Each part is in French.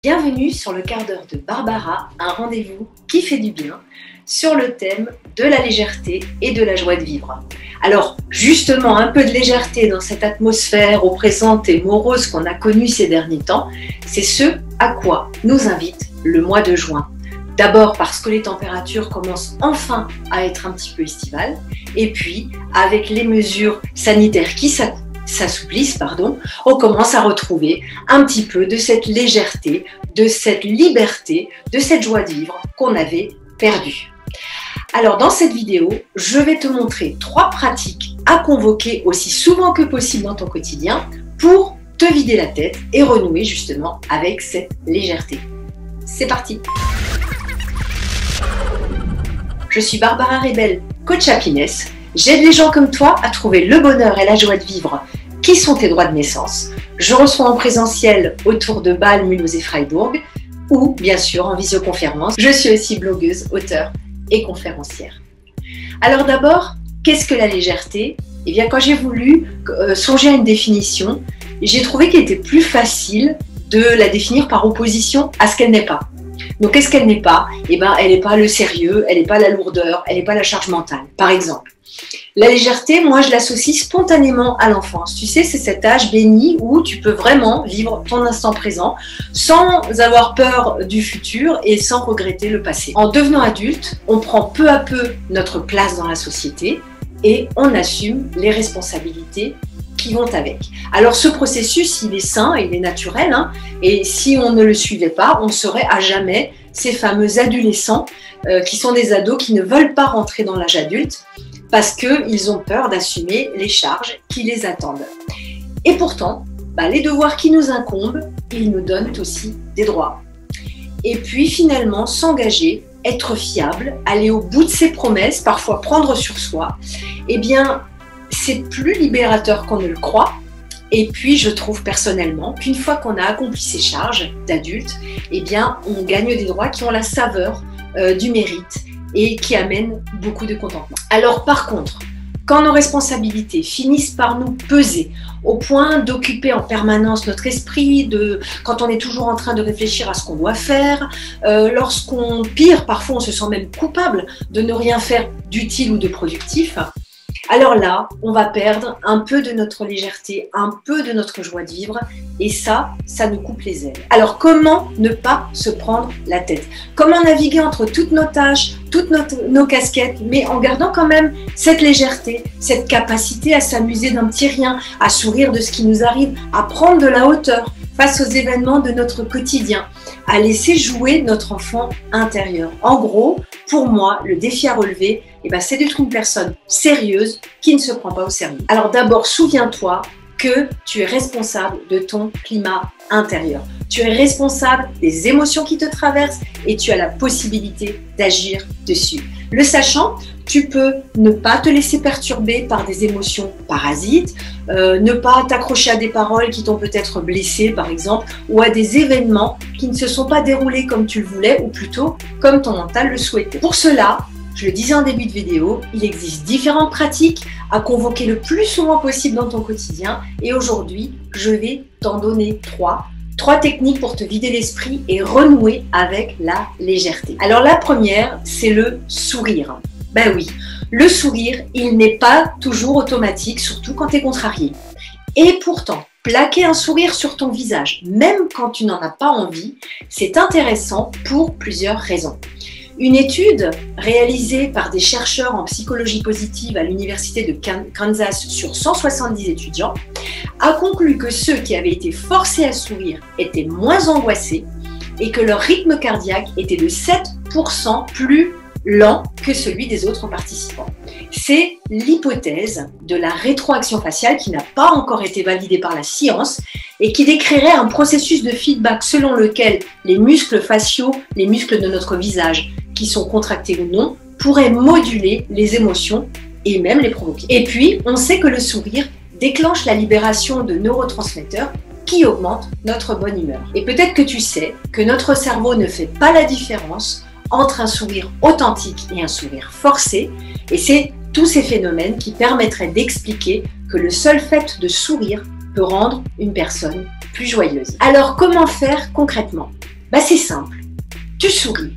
Bienvenue sur le quart d'heure de Barbara, un rendez-vous qui fait du bien sur le thème de la légèreté et de la joie de vivre. Alors justement, un peu de légèreté dans cette atmosphère oppressante et morose qu'on a connue ces derniers temps, c'est ce à quoi nous invite le mois de juin. D'abord parce que les températures commencent enfin à être un petit peu estivales, et puis avec les mesures sanitaires qui s'assouplissent, on commence à retrouver un petit peu de cette légèreté, de cette liberté, de cette joie de vivre qu'on avait perdue. Alors dans cette vidéo, je vais te montrer 3 pratiques à convoquer aussi souvent que possible dans ton quotidien pour te vider la tête et renouer justement avec cette légèreté. C'est parti! Je suis Barbara Rebel, coach happiness. J'aide les gens comme toi à trouver le bonheur et la joie de vivre qui sont tes droits de naissance. Je reçois en présentiel autour de Bâle, Mulhouse et Freiburg ou bien sûr en visioconférence. Je suis aussi blogueuse, auteure et conférencière. Alors d'abord, qu'est-ce que la légèreté? Eh bien quand j'ai voulu songer à une définition, j'ai trouvé qu'il était plus facile de la définir par opposition à ce qu'elle n'est pas. Donc qu'est-ce qu'elle n'est pas? Eh bien elle n'est pas le sérieux, elle n'est pas la lourdeur, elle n'est pas la charge mentale. Par exemple, la légèreté, moi je l'associe spontanément à l'enfance. Tu sais, c'est cet âge béni où tu peux vraiment vivre ton instant présent sans avoir peur du futur et sans regretter le passé. En devenant adulte, on prend peu à peu notre place dans la société et on assume les responsabilités qui vont avec. Alors ce processus, il est sain, il est naturel, et si on ne le suivait pas, on serait à jamais ces fameux adolescents qui sont des ados qui ne veulent pas rentrer dans l'âge adulte parce qu'ils ont peur d'assumer les charges qui les attendent. Et pourtant, les devoirs qui nous incombent, ils nous donnent aussi des droits. Et puis finalement, s'engager, être fiable, aller au bout de ses promesses, parfois prendre sur soi, eh bien, c'est plus libérateur qu'on ne le croit. Et puis, je trouve personnellement qu'une fois qu'on a accompli ces charges d'adulte, eh bien, on gagne des droits qui ont la saveur du mérite et qui amènent beaucoup de contentement. Alors, par contre, quand nos responsabilités finissent par nous peser au point d'occuper en permanence notre esprit, quand on est toujours en train de réfléchir à ce qu'on doit faire, pire, parfois on se sent même coupable de ne rien faire d'utile ou de productif, alors là, on va perdre un peu de notre légèreté, un peu de notre joie de vivre, et ça nous coupe les ailes. Alors comment ne pas se prendre la tête? Comment naviguer entre toutes nos tâches, toutes nos casquettes, mais en gardant quand même cette légèreté, cette capacité à s'amuser d'un petit rien, à sourire de ce qui nous arrive, à prendre de la hauteur face aux événements de notre quotidien, à laisser jouer notre enfant intérieur. En gros, pour moi, le défi à relever, c'est d'être une personne sérieuse qui ne se prend pas au sérieux. Alors d'abord, souviens-toi que tu es responsable de ton climat intérieur. Tu es responsable des émotions qui te traversent et tu as la possibilité d'agir dessus. Le sachant, tu peux ne pas te laisser perturber par des émotions parasites, ne pas t'accrocher à des paroles qui t'ont peut-être blessé par exemple, ou à des événements qui ne se sont pas déroulés comme tu le voulais ou plutôt comme ton mental le souhaitait. Pour cela, je le disais en début de vidéo, il existe différentes pratiques à convoquer le plus souvent possible dans ton quotidien et aujourd'hui, je vais t'en donner 3 techniques pour te vider l'esprit et renouer avec la légèreté. Alors la première, c'est le sourire. Ben oui, le sourire, il n'est pas toujours automatique, surtout quand tu es contrarié. Et pourtant, plaquer un sourire sur ton visage, même quand tu n'en as pas envie, c'est intéressant pour plusieurs raisons. Une étude réalisée par des chercheurs en psychologie positive à l'université de Kansas sur 170 étudiants a conclu que ceux qui avaient été forcés à sourire étaient moins angoissés et que leur rythme cardiaque était de 7% plus lent que celui des autres participants. C'est l'hypothèse de la rétroaction faciale qui n'a pas encore été validée par la science et qui décrirait un processus de feedback selon lequel les muscles faciaux, les muscles de notre visage, qui sont contractés ou non, pourraient moduler les émotions et même les provoquer. Et puis, on sait que le sourire déclenche la libération de neurotransmetteurs qui augmentent notre bonne humeur. Et peut-être que tu sais que notre cerveau ne fait pas la différence entre un sourire authentique et un sourire forcé, et c'est tous ces phénomènes qui permettraient d'expliquer que le seul fait de sourire peut rendre une personne plus joyeuse. Alors comment faire concrètement? C'est simple. Tu souris.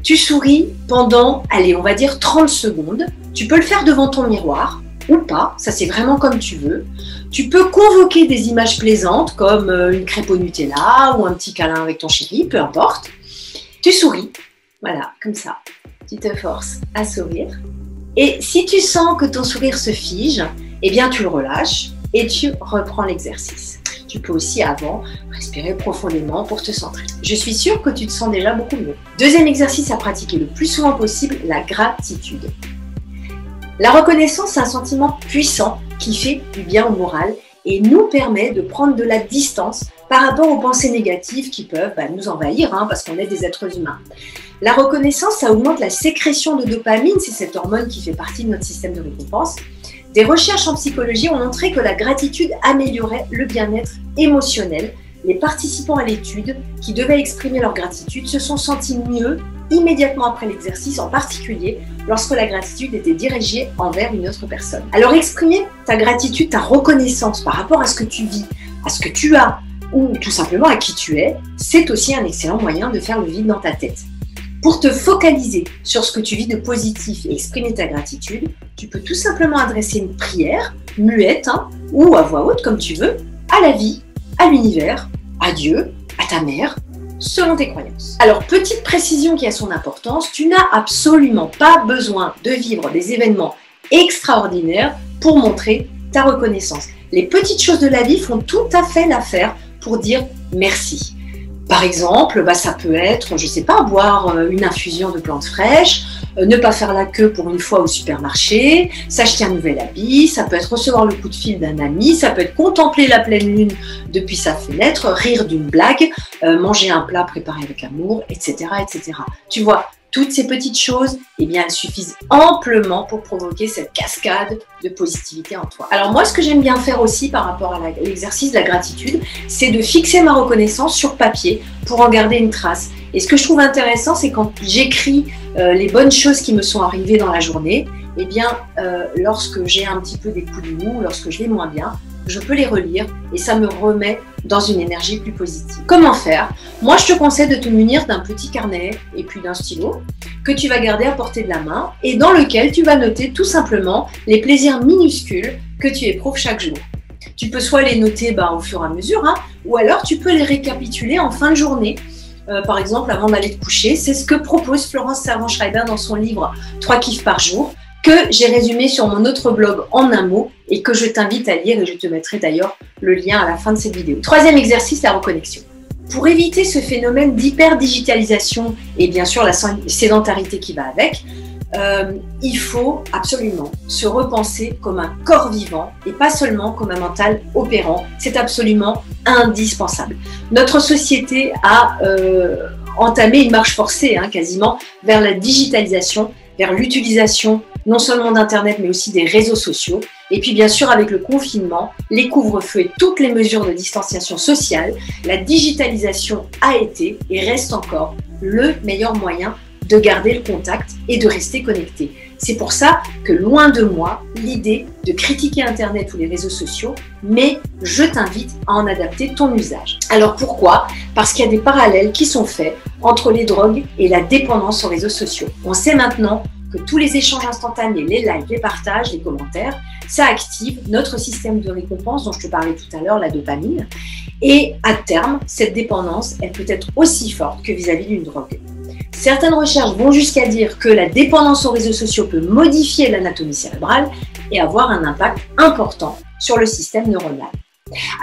Tu souris pendant, allez, on va dire 30 secondes. Tu peux le faire devant ton miroir ou pas, ça c'est vraiment comme tu veux. Tu peux convoquer des images plaisantes comme une crêpe au Nutella ou un petit câlin avec ton chéri, peu importe. Tu souris, voilà, comme ça. Tu te forces à sourire. Et si tu sens que ton sourire se fige, eh bien tu le relâches et tu reprends l'exercice. Tu peux aussi avant respirer profondément pour te centrer. Je suis sûre que tu te sens déjà beaucoup mieux. Deuxième exercice à pratiquer le plus souvent possible, la gratitude. La reconnaissance, c'est un sentiment puissant qui fait du bien au moral et nous permet de prendre de la distance par rapport aux pensées négatives qui peuvent nous envahir parce qu'on est des êtres humains. La reconnaissance, ça augmente la sécrétion de dopamine, c'est cette hormone qui fait partie de notre système de récompense. Des recherches en psychologie ont montré que la gratitude améliorait le bien-être émotionnel. Les participants à l'étude qui devaient exprimer leur gratitude se sont sentis mieux immédiatement après l'exercice, en particulier lorsque la gratitude était dirigée envers une autre personne. Alors exprimer ta gratitude, ta reconnaissance par rapport à ce que tu vis, à ce que tu as ou tout simplement à qui tu es, c'est aussi un excellent moyen de faire le vide dans ta tête. Pour te focaliser sur ce que tu vis de positif et exprimer ta gratitude, tu peux tout simplement adresser une prière, muette ou à voix haute comme tu veux, à la vie, à l'univers, à Dieu, à ta mère, selon tes croyances. Alors, petite précision qui a son importance, tu n'as absolument pas besoin de vivre des événements extraordinaires pour montrer ta reconnaissance. Les petites choses de la vie font tout à fait l'affaire pour dire merci. Par exemple, ça peut être, je sais pas, boire une infusion de plantes fraîches, ne pas faire la queue pour une fois au supermarché, s'acheter un nouvel habit, ça peut être recevoir le coup de fil d'un ami, ça peut être contempler la pleine lune depuis sa fenêtre, rire d'une blague, manger un plat préparé avec amour, etc., etc. Tu vois, toutes ces petites choses, elles suffisent amplement pour provoquer cette cascade de positivité en toi. Alors moi, ce que j'aime bien faire aussi par rapport à l'exercice de la gratitude, c'est de fixer ma reconnaissance sur papier pour en garder une trace. Et ce que je trouve intéressant, c'est quand j'écris les bonnes choses qui me sont arrivées dans la journée, lorsque j'ai un petit peu des coups de mou, lorsque je vais moins bien, je peux les relire et ça me remet dans une énergie plus positive. Comment faire? Moi, je te conseille de te munir d'un petit carnet et puis d'un stylo que tu vas garder à portée de la main et dans lequel tu vas noter tout simplement les plaisirs minuscules que tu éprouves chaque jour. Tu peux soit les noter au fur et à mesure, ou alors tu peux les récapituler en fin de journée. Par exemple, avant d'aller te coucher, c'est ce que propose Florence Servan-Schreiber dans son livre 3 kiffs par jour, que j'ai résumé sur mon autre blog en un mot et que je t'invite à lire et je te mettrai d'ailleurs le lien à la fin de cette vidéo. Troisième exercice, la reconnexion. Pour éviter ce phénomène d'hyper-digitalisation et bien sûr la sédentarité qui va avec, il faut absolument se repenser comme un corps vivant et pas seulement comme un mental opérant. C'est absolument indispensable. Notre société a entamé une marche forcée quasiment vers la digitalisation, vers l'utilisation non seulement d'Internet, mais aussi des réseaux sociaux. Et puis bien sûr, avec le confinement, les couvre-feux et toutes les mesures de distanciation sociale, la digitalisation a été et reste encore le meilleur moyen de garder le contact et de rester connecté. C'est pour ça que loin de moi, l'idée de critiquer Internet ou les réseaux sociaux, mais je t'invite à en adapter ton usage. Alors pourquoi? Parce qu'il y a des parallèles qui sont faits entre les drogues et la dépendance aux réseaux sociaux. On sait maintenant que tous les échanges instantanés, les likes, les partages, les commentaires, ça active notre système de récompense dont je te parlais tout à l'heure, la dopamine. Et à terme, cette dépendance, elle peut être aussi forte que vis-à-vis d'une drogue. Certaines recherches vont jusqu'à dire que la dépendance aux réseaux sociaux peut modifier l'anatomie cérébrale et avoir un impact important sur le système neuronal.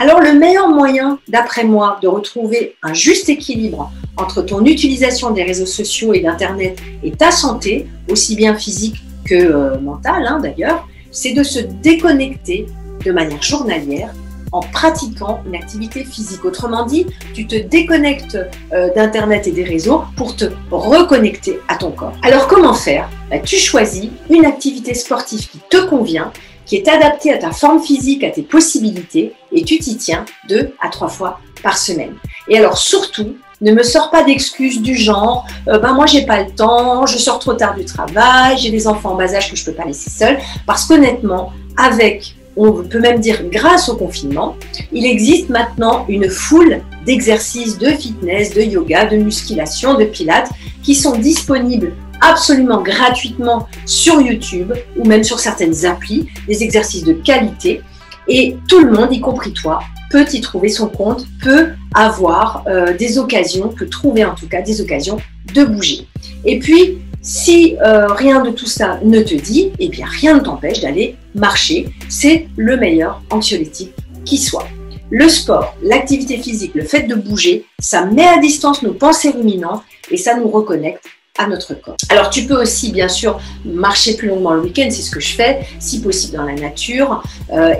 Alors le meilleur moyen, d'après moi, de retrouver un juste équilibre entre ton utilisation des réseaux sociaux et d'Internet et ta santé, aussi bien physique que mentale d'ailleurs, c'est de se déconnecter de manière journalière en pratiquant une activité physique. Autrement dit, tu te déconnectes d'Internet et des réseaux pour te reconnecter à ton corps. Alors comment faire? Tu choisis une activité sportive qui te convient, qui est adaptée à ta forme physique, à tes possibilités, et tu t'y tiens 2 à 3 fois par semaine. Et alors surtout, ne me sors pas d'excuses du genre moi j'ai pas le temps, je sors trop tard du travail, j'ai des enfants en bas âge que je peux pas laisser seuls, parce qu'honnêtement, avec on peut même dire grâce au confinement, il existe maintenant une foule d'exercices de fitness, de yoga, de musculation, de pilates qui sont disponibles absolument gratuitement sur YouTube ou même sur certaines applis, des exercices de qualité. Et tout le monde, y compris toi, peut y trouver son compte, peut avoir des occasions, peut trouver en tout cas des occasions de bouger. Et puis, si rien de tout ça ne te dit, eh bien rien ne t'empêche d'aller marcher. C'est le meilleur anxiolytique qui soit. Le sport, l'activité physique, le fait de bouger, ça met à distance nos pensées ruminantes et ça nous reconnecte à notre corps. Alors tu peux aussi bien sûr marcher plus longuement le week-end, c'est ce que je fais, si possible dans la nature.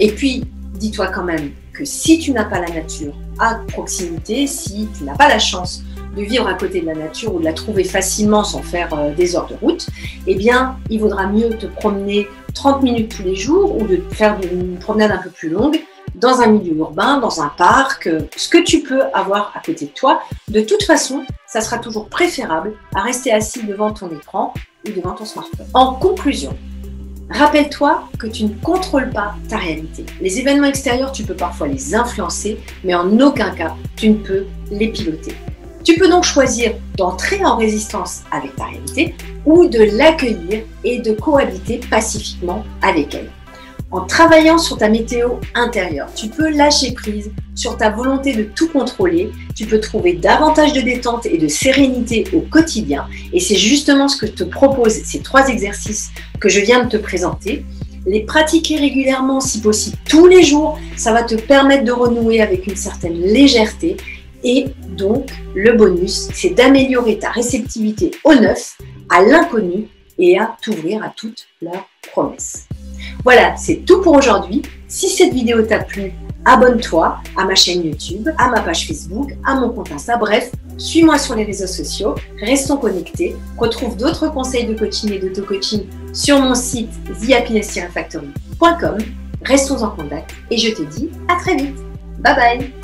Et puis dis-toi quand même que si tu n'as pas la nature à proximité, si tu n'as pas la chance de vivre à côté de la nature ou de la trouver facilement sans faire des heures de route, eh bien il vaudra mieux te promener 30 minutes tous les jours ou de faire une promenade un peu plus longue dans un milieu urbain, dans un parc, ce que tu peux avoir à côté de toi. De toute façon, ça sera toujours préférable à rester assis devant ton écran ou devant ton smartphone. En conclusion, rappelle-toi que tu ne contrôles pas ta réalité. Les événements extérieurs, tu peux parfois les influencer, mais en aucun cas, tu ne peux les piloter. Tu peux donc choisir d'entrer en résistance avec ta réalité ou de l'accueillir et de cohabiter pacifiquement avec elle. En travaillant sur ta météo intérieure, tu peux lâcher prise sur ta volonté de tout contrôler, tu peux trouver davantage de détente et de sérénité au quotidien. Et c'est justement ce que te proposent ces 3 exercices que je viens de te présenter. Les pratiquer régulièrement, si possible tous les jours, ça va te permettre de renouer avec une certaine légèreté. Et donc, le bonus, c'est d'améliorer ta réceptivité au neuf, à l'inconnu et à t'ouvrir à toutes leurs promesses. Voilà, c'est tout pour aujourd'hui. Si cette vidéo t'a plu, abonne-toi à ma chaîne YouTube, à ma page Facebook, à mon compte Insta. Bref, suis-moi sur les réseaux sociaux. Restons connectés. Retrouve d'autres conseils de coaching et d'auto-coaching sur mon site thehappiness-factory.com. Restons en contact et je te dis à très vite. Bye bye.